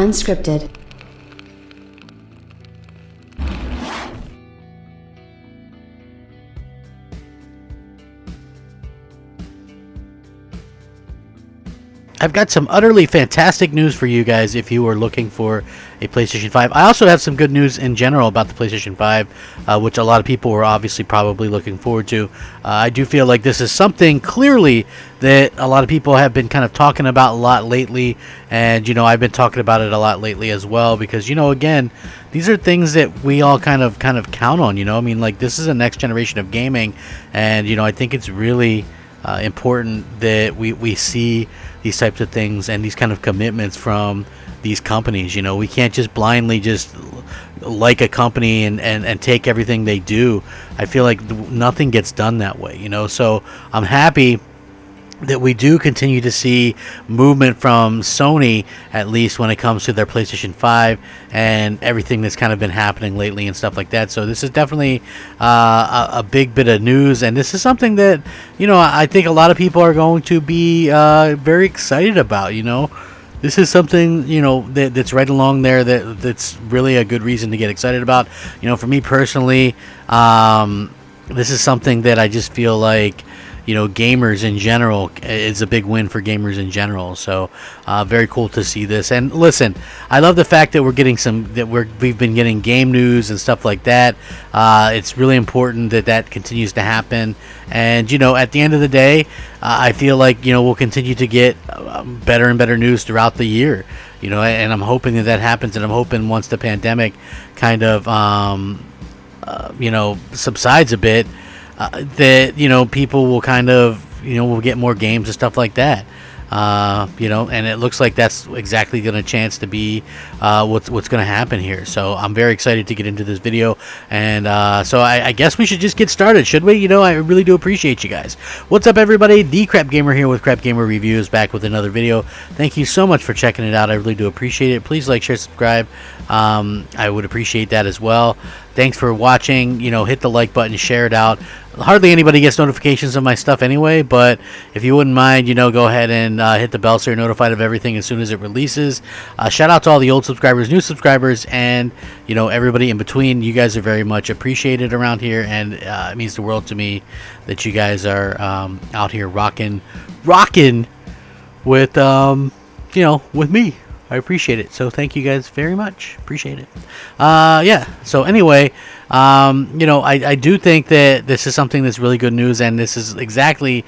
Unscripted. I've got some utterly fantastic news for you guys if you are looking for a PlayStation 5. I also have some good news in general about the PlayStation 5, which a lot of people were obviously probably looking forward to. I do feel like this is something clearly that a lot of people have been kind of talking about a lot lately, and I've been talking about it a lot lately as well, because again, these are things that we all kind of count on. I mean, like, this is a next generation of gaming, and I think it's really important that we see these types of things and these kind of commitments from these companies. We can't just blindly just like a company and take everything they do. I feel like nothing gets done that way, so I'm happy that we do continue to see movement from Sony, at least when it comes to their PlayStation 5 and everything that's kind of been happening lately and stuff like that. So this is definitely a big bit of news, and this is something that I think a lot of people are going to be very excited about. This is something that's right along there that's really a good reason to get excited about. For me personally, this is something that I just feel like gamers in general, is a big win for gamers in general. So very cool to see this. And listen, I love the fact that we're getting we've been getting game news and stuff like that. It's really important that continues to happen. And at the end of the day, I feel like we'll continue to get better and better news throughout the year. And I'm hoping that happens. And I'm hoping once the pandemic kind of subsides a bit, that people will kind of will get more games and stuff like that, and it looks like that's exactly going to chance to be what's going to happen here. So I'm very excited to get into this video, and so I guess we should just get started, should we? I really do appreciate you guys. What's up, everybody? The Crapgamer here with Crapgamer Reviews, back with another video. Thank you so much for checking it out. I really do appreciate it. Please like, share, subscribe. I would appreciate that as well. Thanks for watching. Hit the like button, share it out. Hardly anybody gets notifications of my stuff anyway, but if you wouldn't mind, go ahead and hit the bell so you're notified of everything as soon as it releases. Shout out to all the old subscribers, new subscribers, and everybody in between. You guys are very much appreciated around here, and it means the world to me that you guys are out here rocking with with me. I appreciate it. So thank you guys very much. Appreciate it. Yeah. So anyway, I do think that this is something that's really good news, and this is exactly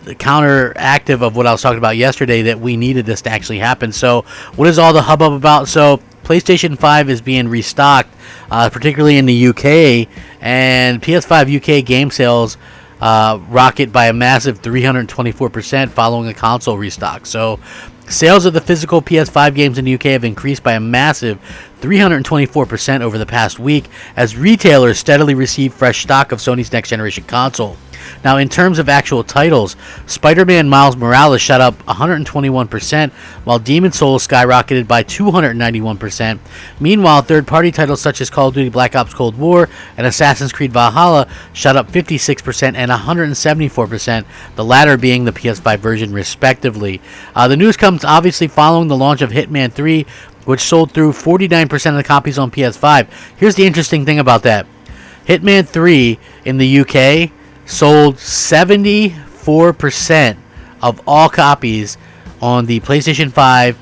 the counteractive of what I was talking about yesterday, that we needed this to actually happen. So what is all the hubbub about? So PlayStation 5 is being restocked, particularly in the UK, and PS5 UK game sales rocket by a massive 324% following a console restock. So sales of the physical PS5 games in the UK have increased by a massive 324% over the past week, as retailers steadily receive fresh stock of Sony's next generation console. Now, in terms of actual titles, Spider-Man Miles Morales shot up 121%, while Demon's Souls skyrocketed by 291%. Meanwhile, third-party titles such as Call of Duty Black Ops Cold War and Assassin's Creed Valhalla shot up 56% and 174%, the latter being the PS5 version, respectively. The news comes obviously following the launch of Hitman 3, which sold through 49% of the copies on PS5. Here's the interesting thing about that. Hitman 3 in the UK sold 74% of all copies on the PlayStation 5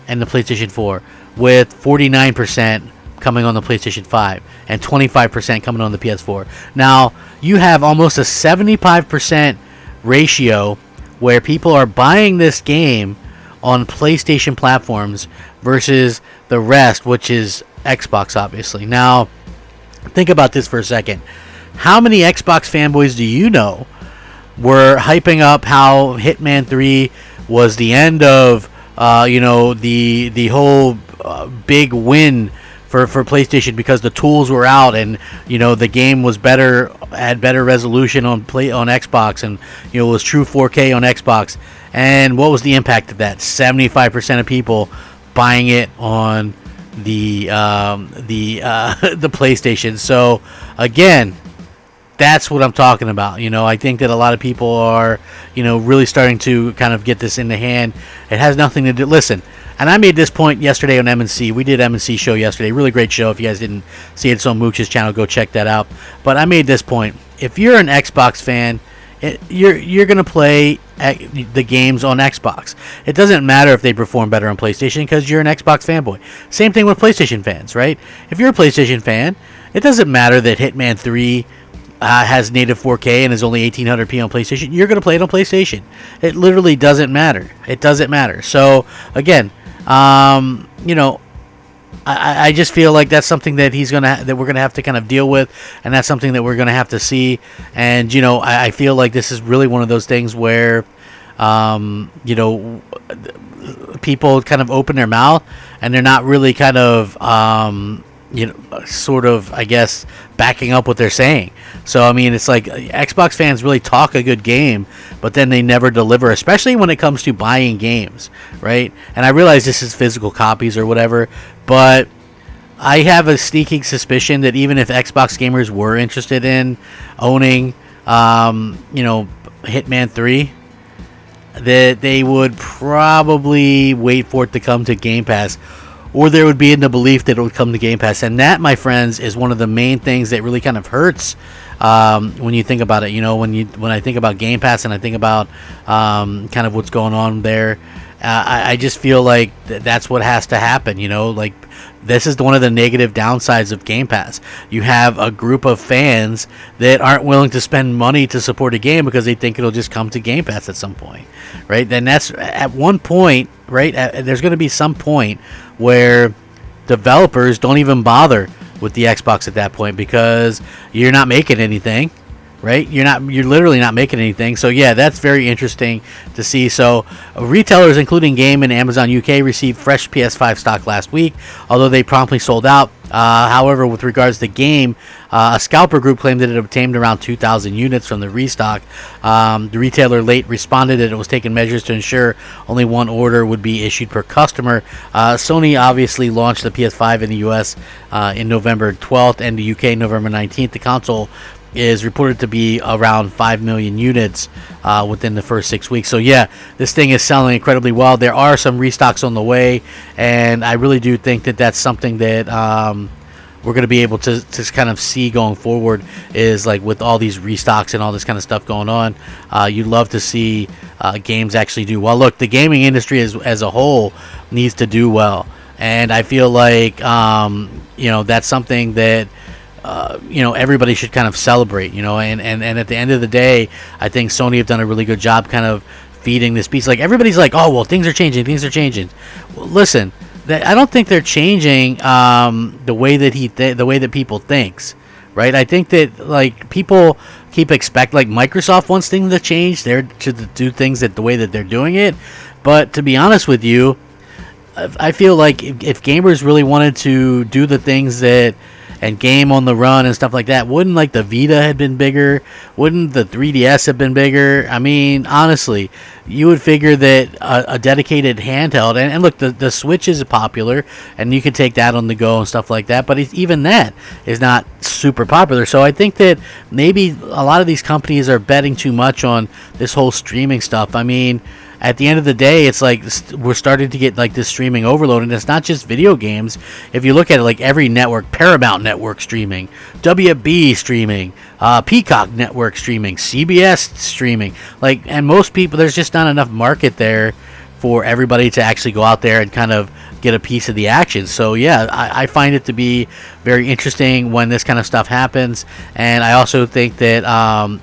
and the PlayStation 4, with 49% coming on the PlayStation 5 and 25% coming on the PS4. Now, you have almost a 75% ratio where people are buying this game on PlayStation platforms versus the rest, which is Xbox, obviously. Now, think about this for a second. How many Xbox fanboys do you know were hyping up how Hitman 3 was the end of, the whole big win for PlayStation because the tools were out and, the game was better, had better resolution on Xbox, and, it was true 4K on Xbox. And what was the impact of that? 75% of people buying it on the PlayStation. So again, that's what I'm talking about. I think that a lot of people are, really starting to kind of get this in the hand. It has nothing to do. Listen, And I made this point yesterday on M&C. We did M&C show yesterday. Really great show. If you guys didn't see it, it's on Mooch's channel. Go check that out. But I made this point. If you're an Xbox fan, you're going to play the games on Xbox. It doesn't matter if they perform better on PlayStation because you're an Xbox fanboy. Same thing with PlayStation fans, right? If you're a PlayStation fan, it doesn't matter that Hitman 3 has native 4K and is only 1800p on PlayStation. You're going to play it on PlayStation. It literally doesn't matter. It doesn't matter. So, again, you know, I just feel like that's something that we're gonna have to kind of deal with, and that's something that we're gonna have to see. And you know, I feel like this is really one of those things where, you know, people kind of open their mouth and they're not really kind of, you know, sort of, I guess, backing up what they're saying. So I mean, it's like Xbox fans really talk a good game, but then they never deliver, especially when it comes to buying games, right? And I realize this is physical copies or whatever, but I have a sneaking suspicion that even if Xbox gamers were interested in owning, you know, Hitman 3, that they would probably wait for it to come to Game Pass, or there would be in the belief that it would come to Game Pass. And that, my friends, is one of the main things that really kind of hurts when you think about it. You know, when I think about Game Pass and I think about kind of what's going on there, I just feel like that's what has to happen. You know, like this is one of the negative downsides of Game Pass. You have a group of fans that aren't willing to spend money to support a game because they think it'll just come to Game Pass at some point, right? Then that's at one point, right? There's going to be some point where developers don't even bother with the Xbox at that point because you're not making anything, right? You're literally not making anything. So yeah, that's very interesting to see. So retailers including Game and Amazon UK received fresh PS5 stock last week, although they promptly sold out. However, with regards to Game, a scalper group claimed that it obtained around 2,000 units from the restock. The retailer late responded that it was taking measures to ensure only one order would be issued per customer. Sony obviously launched the PS5 in the US in November 12th and the UK November 19th. The console is reported to be around 5 million units within the first 6 weeks. So yeah, this thing is selling incredibly well. There are some restocks on the way, and I really do think that that's something that we're going to be able to kind of see going forward, is like with all these restocks and all this kind of stuff going on. You'd love to see games actually do well. Look, the gaming industry as a whole needs to do well, and I feel like you know, that's something that you know, everybody should kind of celebrate, you know, and at the end of the day, I think Sony have done a really good job kind of feeding this piece. Like, everybody's like, oh, well, things are changing. Well, listen, I don't think they're changing the way that the way that people thinks, right? I think that, like, people keep like Microsoft wants things to change, they're to do things that the way that they're doing it. But to be honest with you, I feel like if gamers really wanted to do the things that and game on the run and stuff like that, wouldn't like the Vita have been bigger? Wouldn't the 3DS have been bigger? I mean, honestly, you would figure that a dedicated handheld, and look, the Switch is popular, and you can take that on the go and stuff like that, but even that is not super popular. So I think that maybe a lot of these companies are betting too much on this whole streaming stuff. I mean, at the end of the day, it's like we're starting to get like this streaming overload, and it's not just video games. If you look at it, like every network, Paramount Network streaming, WB streaming, Peacock Network streaming, CBS streaming, like, and most people, there's just not enough market there for everybody to actually go out there and kind of get a piece of the action. So yeah, I find it to be very interesting when this kind of stuff happens, and I also think that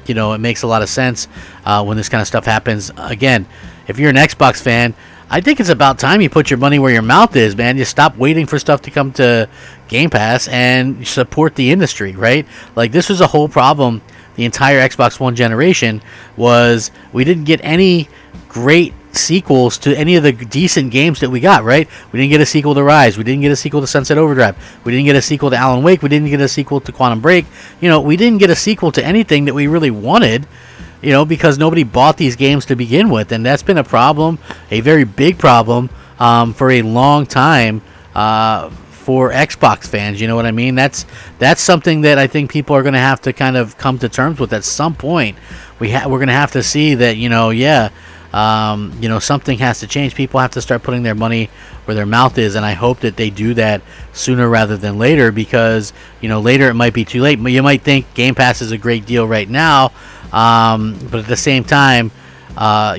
you know, it makes a lot of sense when this kind of stuff happens. Again, if you're an Xbox fan, I think it's about time you put your money where your mouth is, man. You stop waiting for stuff to come to Game Pass and support the industry, right? Like, this was a whole problem the entire Xbox One generation, was we didn't get any great sequels to any of the decent games that we got, right? We didn't get a sequel to Rise. We didn't get a sequel to Sunset Overdrive. We didn't get a sequel to Alan Wake. We didn't get a sequel to Quantum Break. You know, we didn't get a sequel to anything that we really wanted, you know, because nobody bought these games to begin with. And that's been a problem, a very big problem, for a long time, for Xbox fans. You know what I mean? That's something that I think people are going to have to kind of come to terms with at some point. We're going to have to see that, you know, yeah, You know, something has to change. People have to start putting their money where their mouth is, and I hope that they do that sooner rather than later, because, you know, later it might be too late. You might think Game Pass is a great deal right now, but at the same time,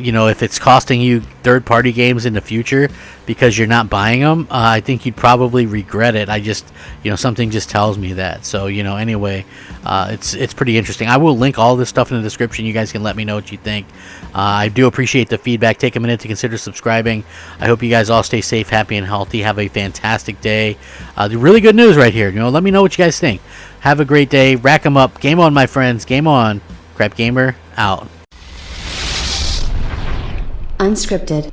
you know, if it's costing you third-party games in the future because you're not buying them, I think you'd probably regret it. I just, you know, something just tells me that. So, you know, anyway, it's pretty interesting. I will link all this stuff in the description. You guys can let me know what you think. I do appreciate the feedback. Take a minute to consider subscribing. I hope you guys all stay safe, happy, and healthy. Have a fantastic day. The really good news right here. You know, let me know what you guys think. Have a great day. Rack 'em up. Game on, my friends. Game on. Crapgamer out. Unscripted.